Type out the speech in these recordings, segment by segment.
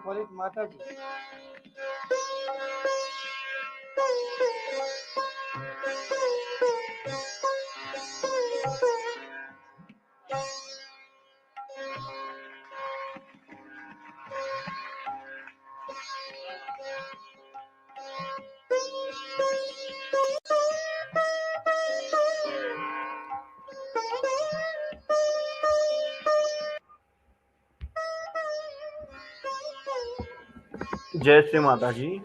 call it Mataji. Jai Sri Mataji.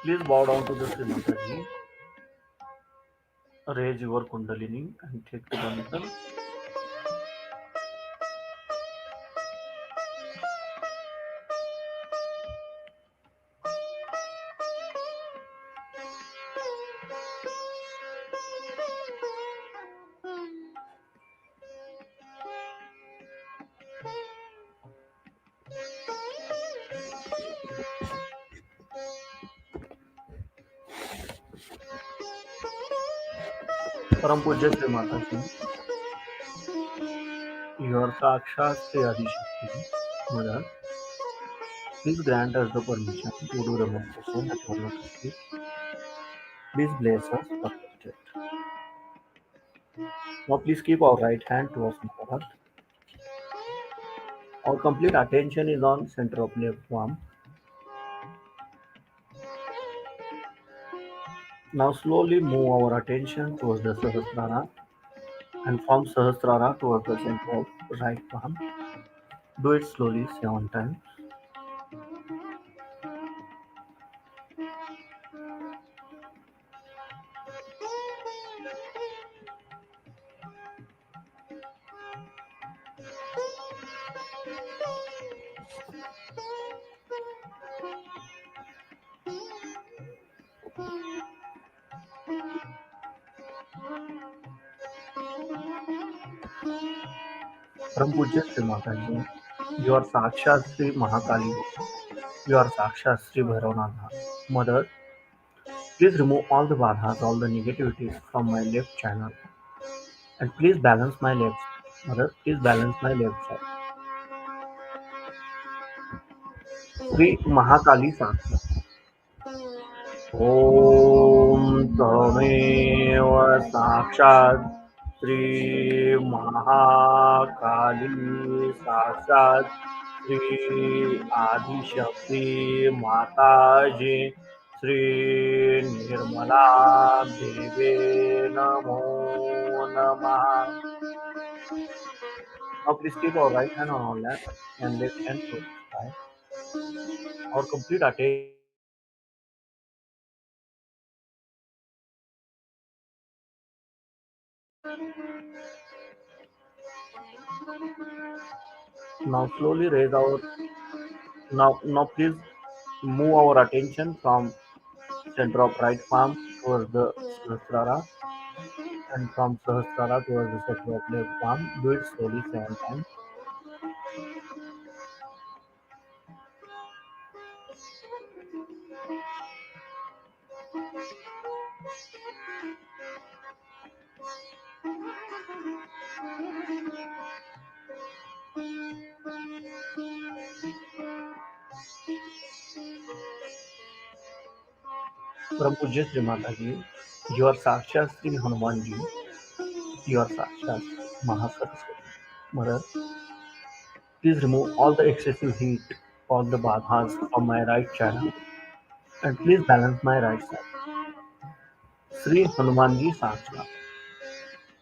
Please bow down to the Sri Mataji. Raise your Kundalini and take the mantra. Param Pujya Sri Mataji. Your Sakshat Sri Adi Shakti Mother. Please grant us the permission to do the meditation at your lotus feet. Please bless us for the state. Now please keep our right hand towards the heart. Our complete attention is on center of left palm. Now slowly move our attention towards the Sahasrara and from Sahasrara towards the center of right palm. Do it slowly 7 times. Param Pujya Sri Mataji, you are Sakshat Sri Mahakali, you are Sakshat Sri Bhairavanath. Mother, Please remove all the badhas, all the negativities from my left channel, and please balance my left side. Mother, please balance my left side. Sri Mahakali Saksa. ॐ त्वमेव साक्षात् श्रीमहाकाली साक्षात् श्री आदिशक्ति माताजी श्री निर्मला देवे नमो नमः. Now please keep our right hand on our lap and left hand towards the sky. Our complete attention is on central Muladhara chakra. Now slowly raise our now please move our attention from center of right palm towards the Sahasrara and from Sahasrara towards the center of left palm. Do it slowly 7 times. From Pujya Sri Mataji, your Sakshat Sri Hanumanji, your Sakshat Mahasaraswati. Mother, please remove all the excessive heat, all the badhas from my right channel, and please balance my right side. Sri Hanumanji Sakshat.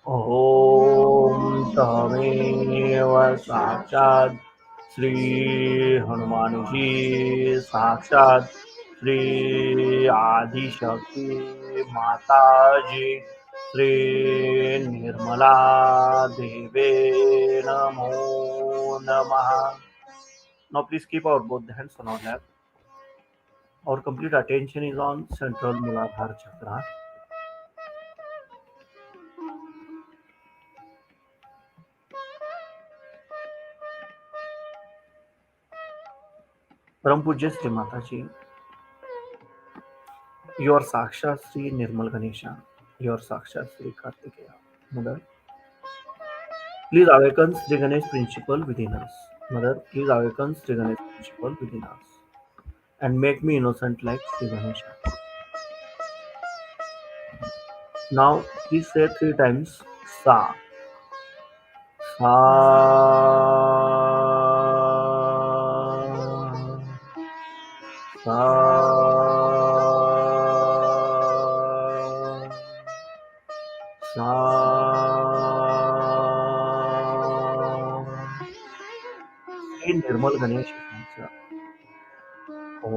ॐ तमेव साक्षात् श्री हनुमानजी साक्षात् श्री आदिशक्ति माताजी श्री निर्मला देवे नमो नमः. Now please keep our both hands on our lap. Our complete attention is on central Muladhara chakra. Param Pujya Sri Mataji, your Sakshat Sri Nirmal Ganesha, your Sakshat Sri Kartikeya. Mother, please awaken Sri Ganesh principle within us. Mother, please awaken Sri Ganesh principle within us and make me innocent like Sri Ganesha. Now, please say 3 times Sa. Sa. Sa. Sa. Sri Nirmal Ganesh Sansa. ॐ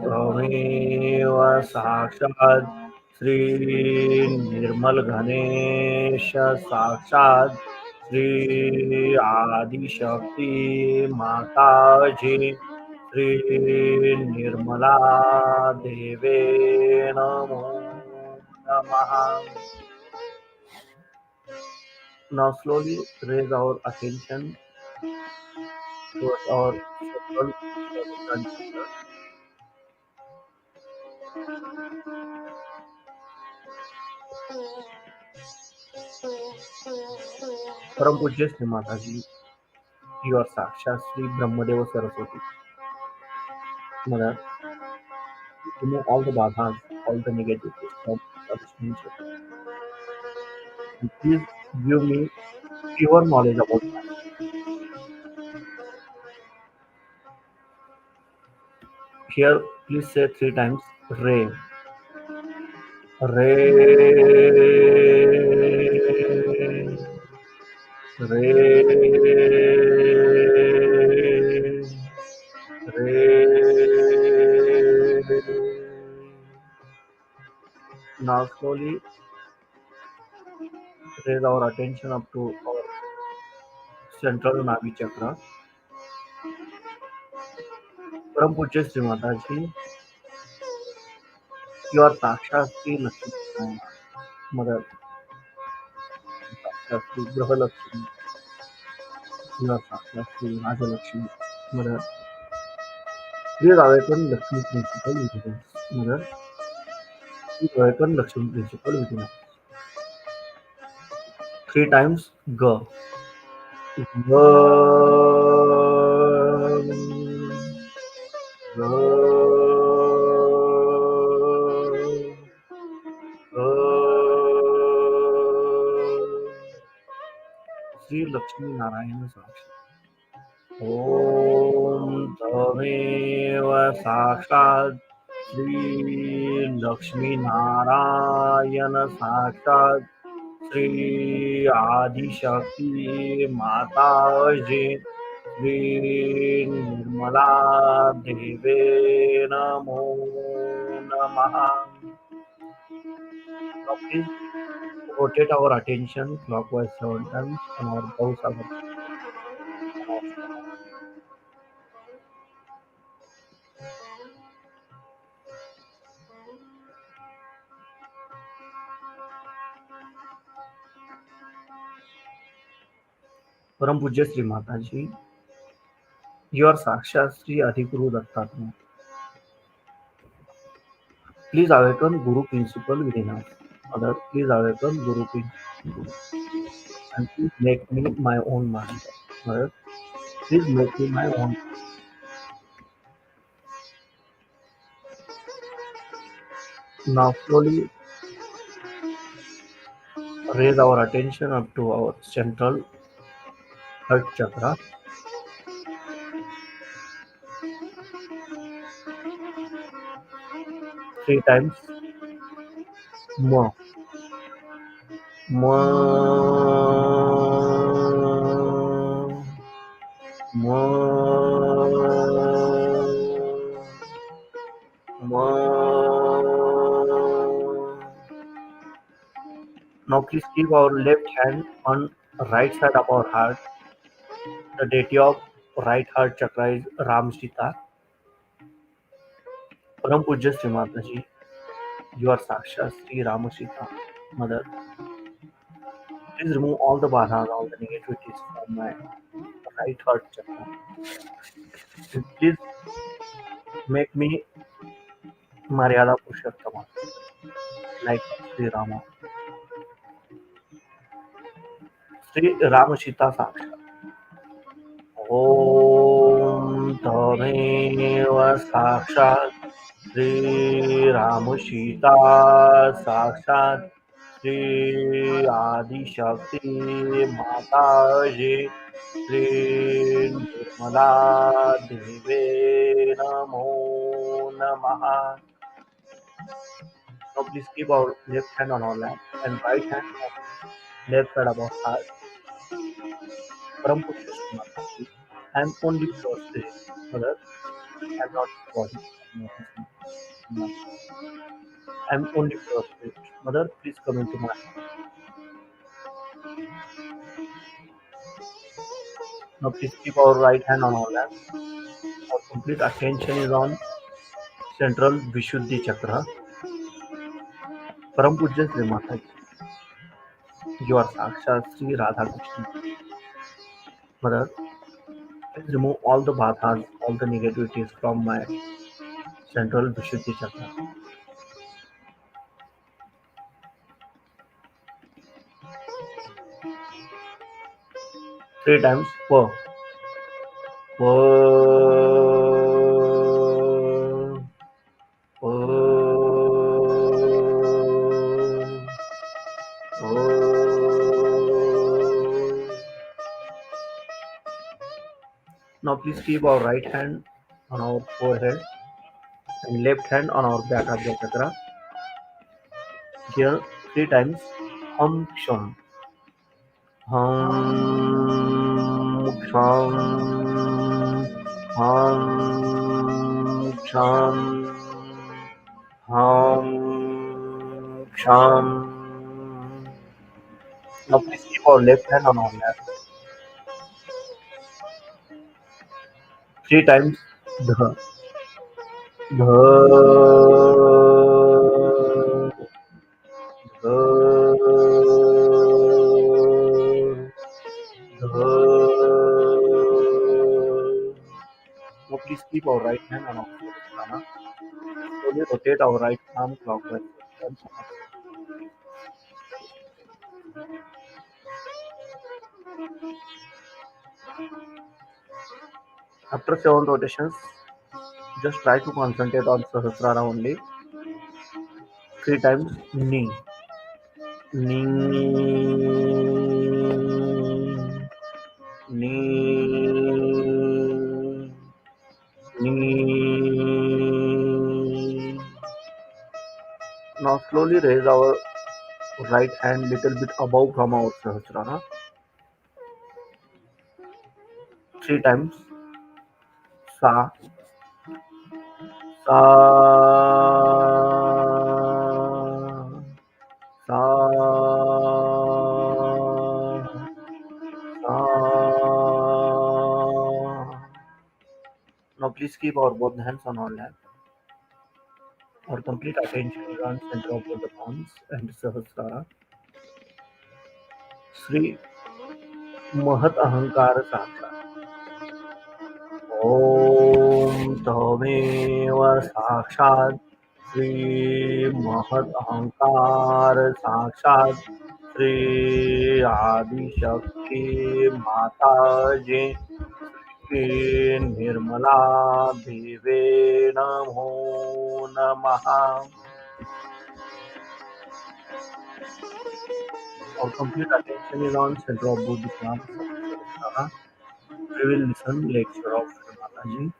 त्वमेव साक्षात् श्री निर्मल गणेश साक्षात् श्री आदिशक्ति माताजी श्री निर्मला देवे नमो नमः. Now slowly raise our attention towards our sacral Swadhisthana chakra. Param Pujya Sri Mataji, you are Sakshat Sri Brahmadeva Saraswati. Mother, remove all the badhas, all the negativities from Swadhisthana chakra. And please give me pure knowledge about that. Here, please say 3 times Re. Re. Re. Re. Now slowly raise our attention up to our central Navi chakra. Param Pujya Sri Mataji, you are Sakshat Sri Lakshmi Narayana. Mother, Sakshat Sri Graha Lakshmi, you are Sakshat Sri Raja Lakshmi. Mother, please awaken Lakshmi principle within us. Mother, Please awaken Lakshmi principle within us. Three times G. G. Sri Lakshmi Narayana Sakshi. Om Tameva Sakshat Sri Lakshmi Narayana Sakshat Sri Adi Shakti Mataji Sri Nirmala Deve Namo Namaha. Now please rotate our attention clockwise 7 times on our bows our Param Pujya Sri Mataji, you are Sakshat Sri Adhiguru Dattatma. Please awaken Guru principle within us. Mother, please awaken Guru principle and please make me my own master. Mother, please make me my own. Now slowly raise our attention up to our central heart chakra. Three times. Ma. Ma. Ma. Ma. Now please keep our left hand on right side of our heart. The deity of right heart chakra is Ram Sita. Param Pujya Sri Mataji, you are Sakshat Sri Rama Sita. Mother, please remove all the badhas, all the negativities from my right heart chakra. And please make me Maryada Purushottama, like Sri Rama. Sri Rama Sita Sakshat. Om Tameva Sakshat Sri Rama Sita Sakshat Sri Adi Shakti Mataji Sri Nirmala Deve Namo Namaha. Now please keep our left hand on our lap and right hand on left side of our heart. Param Pujya Sri Mataji. I am only pure spirit, mother. I am not body. I am not this man. I am only pure spirit. Mother, please come into my heart. Now please keep our right hand on our lap. Our complete attention is on central Vishuddhi Chakra. Param Pujya Sri Mataji. You are Sakshat Sri Radha Krishna. Mother, please remove all the badhas, all the negativities from my central Vishuddhi Chakra. Three times. Pa. Pa. Now please keep our right hand on our forehead and left hand on our back of the chakra. Here three times. Hum Ksham. Hum Ksham. Hum Ksham. Hum Ksham. Now please keep our left hand on our lap. Three times. Dha. Dha. Dha. Now please keep our right hand on our forehead. Slowly rotate our right arm clockwise. After 7 rotations, just try to concentrate on Sahasrara only. 3 times knee. Knee. Knee. Knee. Now slowly raise our right hand little bit above from our Sahasrara. 3 times. Sa. Sa. Sa. Now please keep our both hands on our lap. Our complete attention is on center of both the palms and Sahasrara. Sri Mahat Ahankar Sakshar. Om Tameva Sakshat Sri Mahat Ahankar Sakshat Sri Adi Shakti Mataji Sri Nirmala Deve Namo Namaha. Our complete attention is on center of both the palms of Sahasrara. We will listen lecture of Shri Mataji.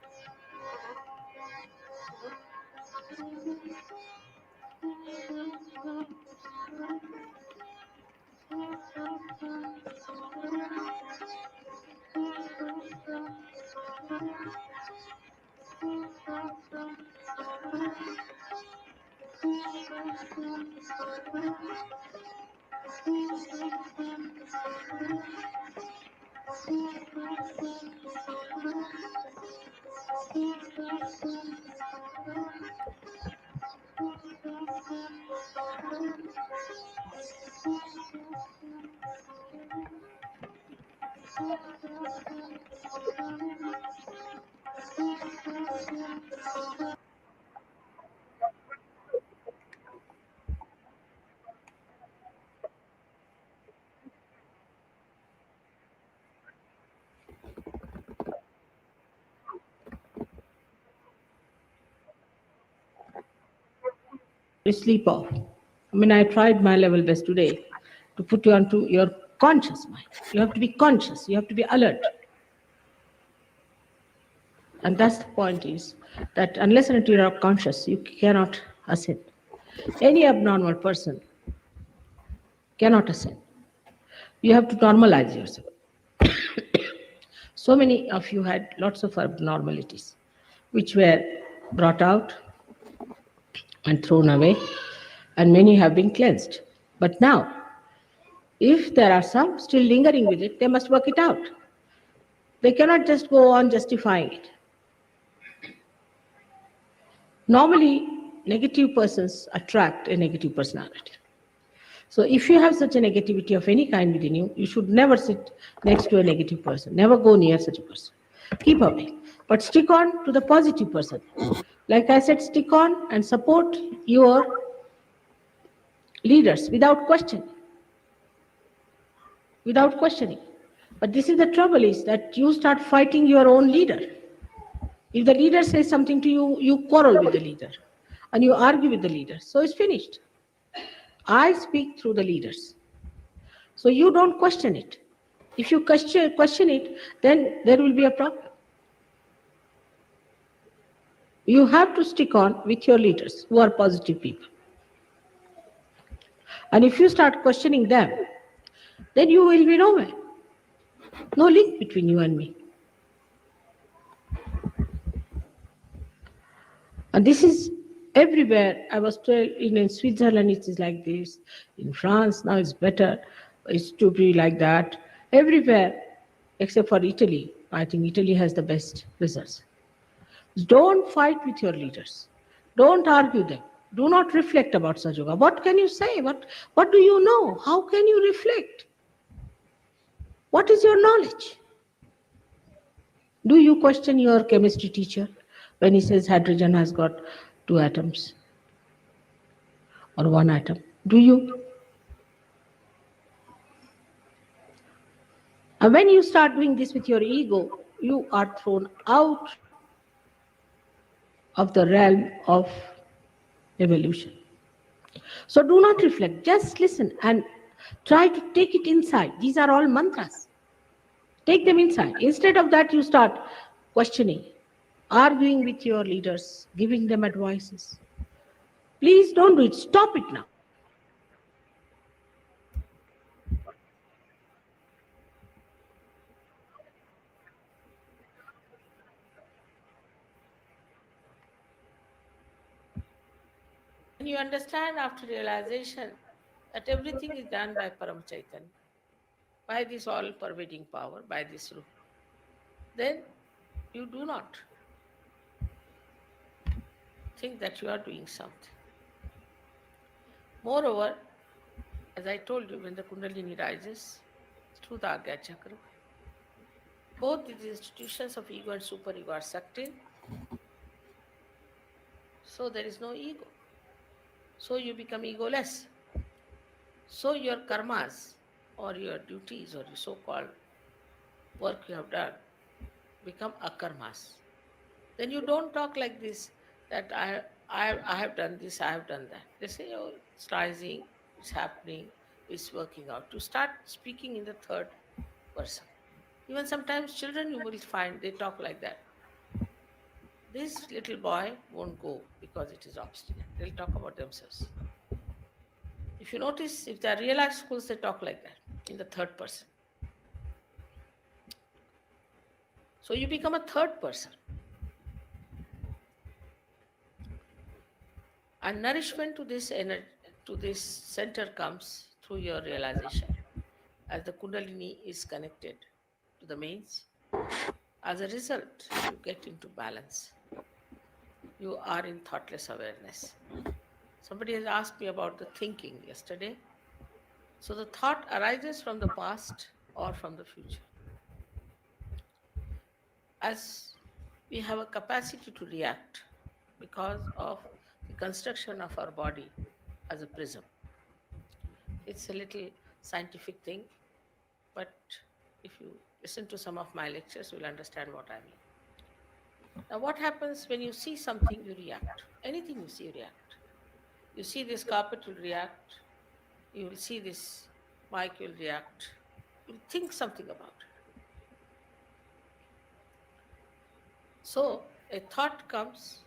Sleep off. I mean, I tried my level best today to put you onto your conscious mind. You have to be conscious, you have to be alert. And that's the point is that unless and until you are conscious, you cannot ascend. Any abnormal person cannot ascend. You have to normalize yourself. So many of you had lots of abnormalities, which were brought out and thrown away, and many have been cleansed. But now, if there are some still lingering with it, they must work it out. They cannot just go on justifying it. Normally, negative persons attract a negative personality. So if you have such a negativity of any kind within you, you should never sit next to a negative person. Never go near such a person. Keep away. But stick on to the positive person. Like I said, stick on and support your leaders without questioning. Without questioning. But this is the trouble is that you start fighting your own leader. If the leader says something to you, you quarrel with the leader and you argue with the leader. So it's finished. I speak through the leaders. So you don't question it. If you question it, then there will be a problem. You have to stick on with your leaders who are positive people. And if you start questioning them, then you will be nowhere. No link between you and me. And this is everywhere. I was told in Switzerland it is like this. In France now it's better. It's to be like that. Everywhere except for Italy. I think Italy has the best results. Don't fight with your leaders. Don't argue them. Do not reflect about Sahaja. What can you say? What do you know? How can you reflect? What is your knowledge? Do you question your chemistry teacher when he says hydrogen has got 2 atoms? or one atom. Do you? And when you start doing this with your ego, you are thrown out of the realm of evolution. So do not reflect, just listen and try to take it inside. These are all mantras. Take them inside. Instead of that, you start questioning, arguing with your leaders, giving them advices. Please don't do it. Stop it now. When you understand after realization that everything is done by Param Chaitanya, by this all pervading power, by this rule, then you do not think that you are doing something. Moreover, as I told you, when the Kundalini rises through the Agya Chakra, both these institutions of ego and superego are sucked in, so there is no ego. So you become egoless. So your karmas or your duties or your so-called work you have done become akarmas. Then you don't talk like this that I have done this, I have done that. They say, oh, it's rising, it's happening, it's working out. To start speaking in the third person. Even sometimes children you will find they talk like that. This little boy won't go because it is obstinate. They'll talk about themselves. If you notice, if they are real life schools, they talk like that in the third person. So you become a third person. And nourishment to this energy, to this center comes through your realization. As the Kundalini is connected to the mains, as a result, you get into balance. You are in thoughtless awareness. Somebody has asked me about the thinking yesterday. So the thought arises from the past or from the future. As we have a capacity to react because of the construction of our body as a prism. It's a little scientific thing, but if you listen to some of my lectures, you'll understand what I mean. Now, what happens when you see something, you react. Anything you see, you react. You see this carpet, you'll react. You will see this mic, you'll react. You'll think something about it. So, a thought comes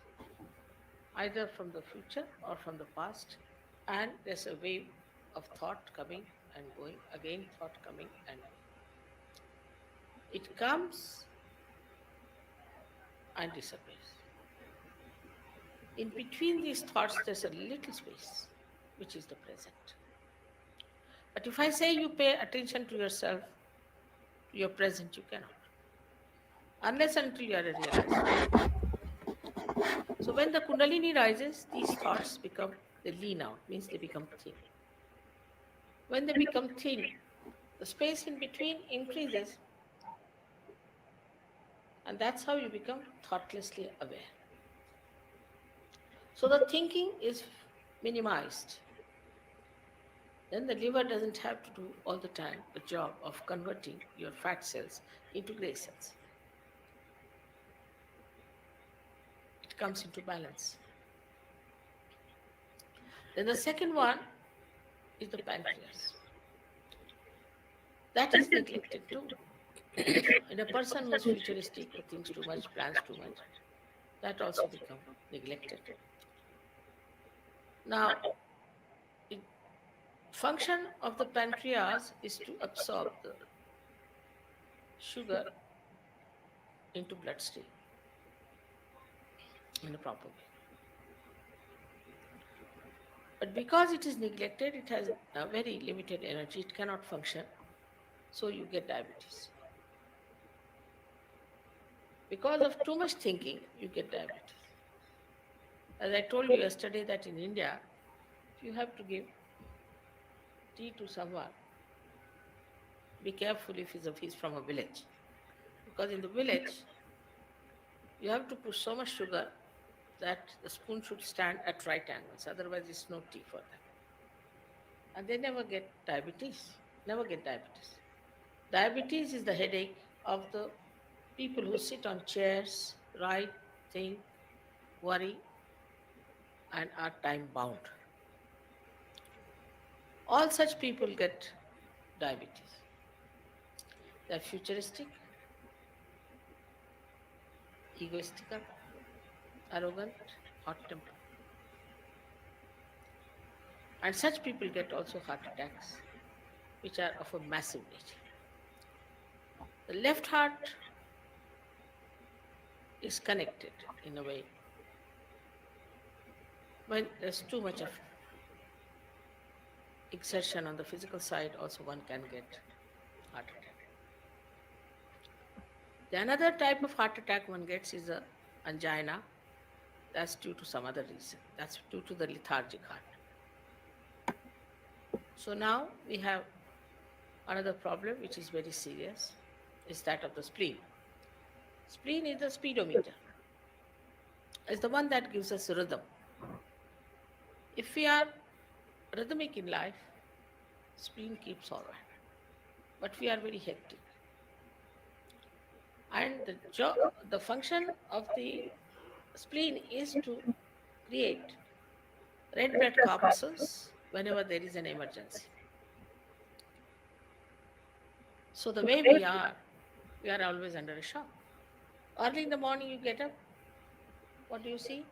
either from the future or from the past, and there's a wave of thought coming and going, again, thought coming and going. It comes and disappears. In between these thoughts, there's a little space, which is the present. But if I say you pay attention to yourself, to your present, you cannot. Unless until you are a realized. So when the Kundalini rises, these thoughts become, they lean out, means they become thin. When they become thin, the space in between increases, and that's how you become thoughtlessly aware. So the thinking is minimized. Then the liver doesn't have to do all the time the job of converting your fat cells into gray cells. It comes into balance. Then the second one is the pancreas. That is neglected too. In a person who is futuristic, who thinks too much, plans too much, that also becomes neglected. Now, the function of the pancreas is to absorb the sugar into bloodstream in a proper way. But because it is neglected, it has a very limited energy, it cannot function, so you get diabetes. Because of too much thinking, you get diabetes. As I told you yesterday that in India, if you have to give tea to someone, be careful if he's from a village. Because in the village, you have to put so much sugar that the spoon should stand at right angles, otherwise, it's no tea for them. And they never get diabetes. Never get diabetes. Diabetes is the headache of the people who sit on chairs, write, think, worry, and are time bound. All such people get diabetes. They're futuristic, egoistical, arrogant, hot tempered. And such people get also heart attacks, which are of a massive nature. The left heart is connected in a way. When there's too much of exertion on the physical side, also one can get heart attack. The another type of heart attack one gets is a angina. That's due to some other reason. That's due to the lethargic heart. So now we have another problem which is very serious, is that of the spleen. Spleen is the speedometer. It's the one that gives us rhythm. If we are rhythmic in life, spleen keeps all right. But we are very hectic. And the function of the spleen is to create red blood corpuscles whenever there is an emergency. So the way we are always under a shock. Early in the morning you get up, what do you see?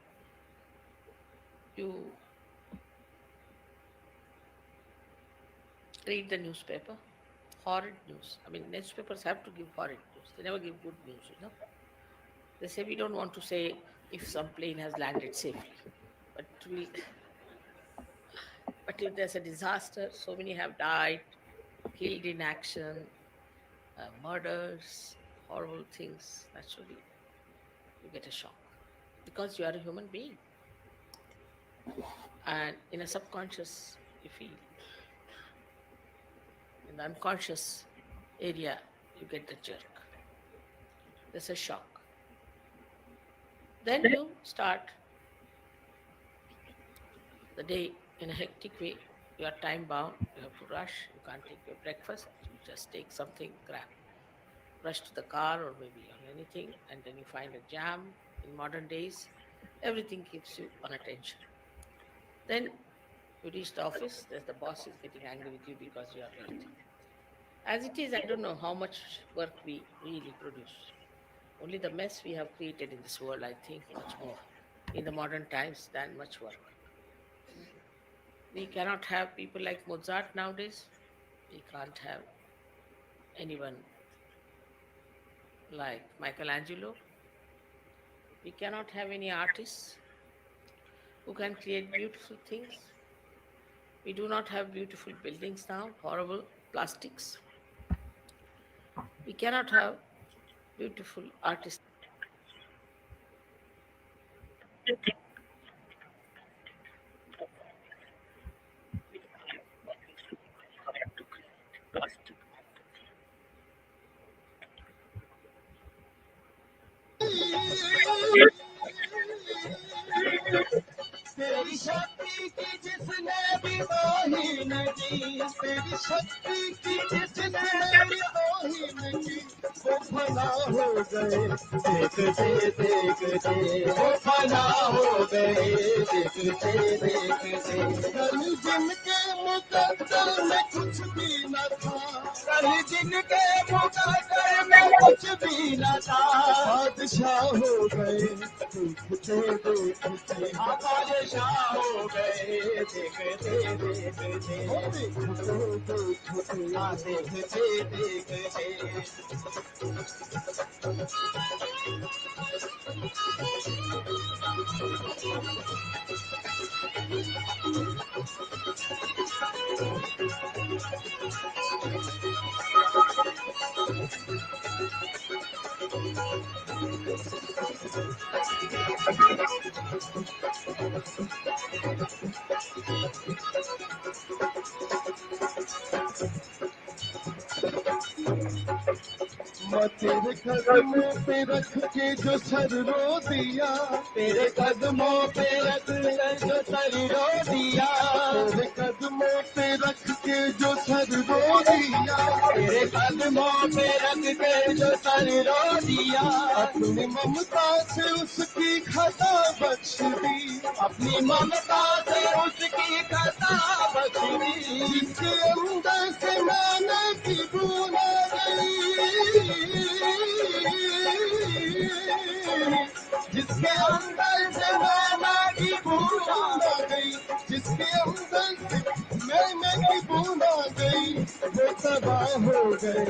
You read the newspaper, horrid news. I mean, newspapers have to give horrid news. They never give good news, you know. They say we don't want to say if some plane has landed safely, but but if there's a disaster, so many have died, killed in action, murders, horrible things. Naturally, you get a shock because you are a human being, and in a subconscious you feel, in the unconscious area you get the jerk. There's a shock. Then you start the day in a hectic way. You are time bound, you have to rush, you can't take your breakfast, you just take something, grab, rush to the car or maybe on anything, and then you find a jam. In modern days, everything keeps you on attention. Then you reach the office, there's the boss is getting angry with you because you are late. As it is, I don't know how much work we really produce. Only the mess we have created in this world, I think, much more in the modern times than much work. We cannot have people like Mozart nowadays. We can't have anyone like Michelangelo. We cannot have any artists who can create beautiful things. We do not have beautiful buildings now, horrible plastics. We cannot have beautiful artists. तेरी शक्ति की जिसने भी तौहीन की तेरी शक्ति की जिसने भी तौहीन की वो फना हो गए देखते वो फना हो गए देखते कल जिनके मुकद्दर में कुछ भी न था कल जिनके मुकद्दर में कुछ भी न था बादशाह हो गए देखते देखते बादशाह हो गए देखते देखते देखते देखते मैं तेरे कदमों पे रख के जो सर रो दिया, तेरे कदमों पे रख के जो सर रो दिया, तेरे कदमों पे रख के जो सर रो दिया, तेरे कदमों पे रख के जो सर रो दिया, अपनी ममता से उसकी खता बख्श दी, अपनी ममता से उसकी खता बख्श दी, जिसके अंदर से मैंने की भूला जिसके अंदर से मैं की भूला गई, जिसके अंदर से मैं की भूला गई, वो तबाह हो गए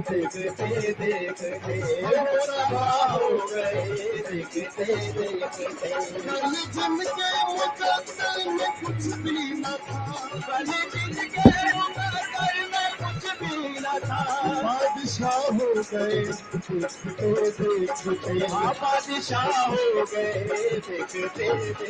देखते देखते, वो तबाह हो गए देखते देखते। कल जिनके मुकद्दर में कुछ भी न था, कल जिनके मुकद्दर में कुछ भी न था, बादशाह हो गए देखते देखते, बादशाह हो गए देखते देखते।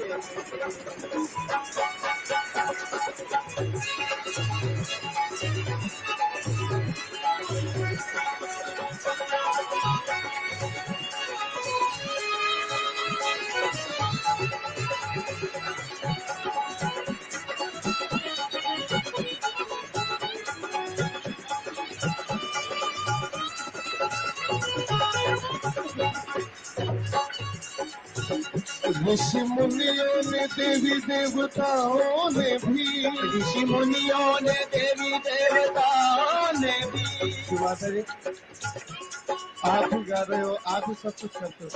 ऋषि मुनियों ने देवी देवताओं ने भी, ऋषि मुनियों ने देवी देवताओं ने भी, माता जी आप ही गा रहे हो, आप ही सब कुछ करते हो।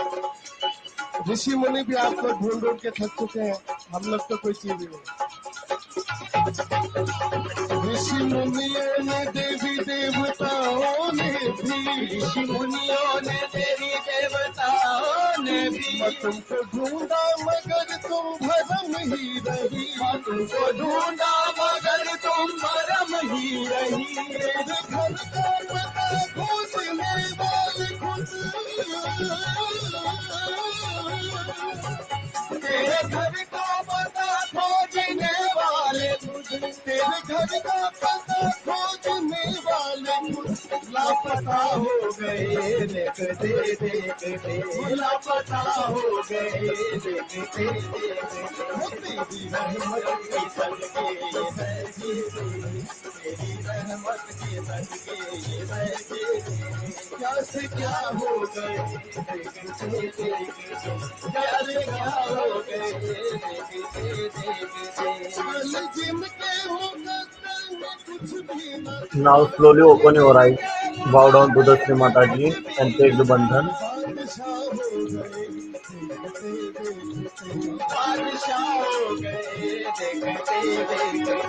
ऋषि मुनि भी आपको ढूंढ ढूंढ के थक चुके हैं, हम लोग तो कोई चीज ही नहीं। ऋषि मुनियों ने देवी देवताओं ने भी, ऋषि मुनियों ने देवी देवताओं ने भी, मैं तुमको ढूंढा मगर तुम भरम ही रही, मैं तुमको ढूंढा मगर तुम भरम ही रही, तेरे घर का पता खोजने वाले खुद, तेरे घर का पता खोजने वाले खुद, तेरे घर का पता खोजने वाले खुद लापता हो गए देखते देखते, लापता हो गए देखते देखते। तेरी रहमत की सदके ये है जी, तेरी रहमत की सदके ये है जी, क्या से क्या हो गए देखते देखते, क्या से क्या हो गए देखते देखते। चल जिनके मुकद्दर में कुछ भी न था, Now slowly open your eyes, जिनके bow down to Muqaddar the में Sri कुछ Mataji भी and न take the था, bandhan. बादशाह हो गए देखते देखते, बादशाह हो गए देखते देखते।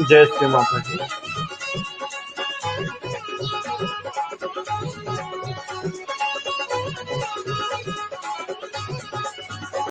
Jai Sri Mataji.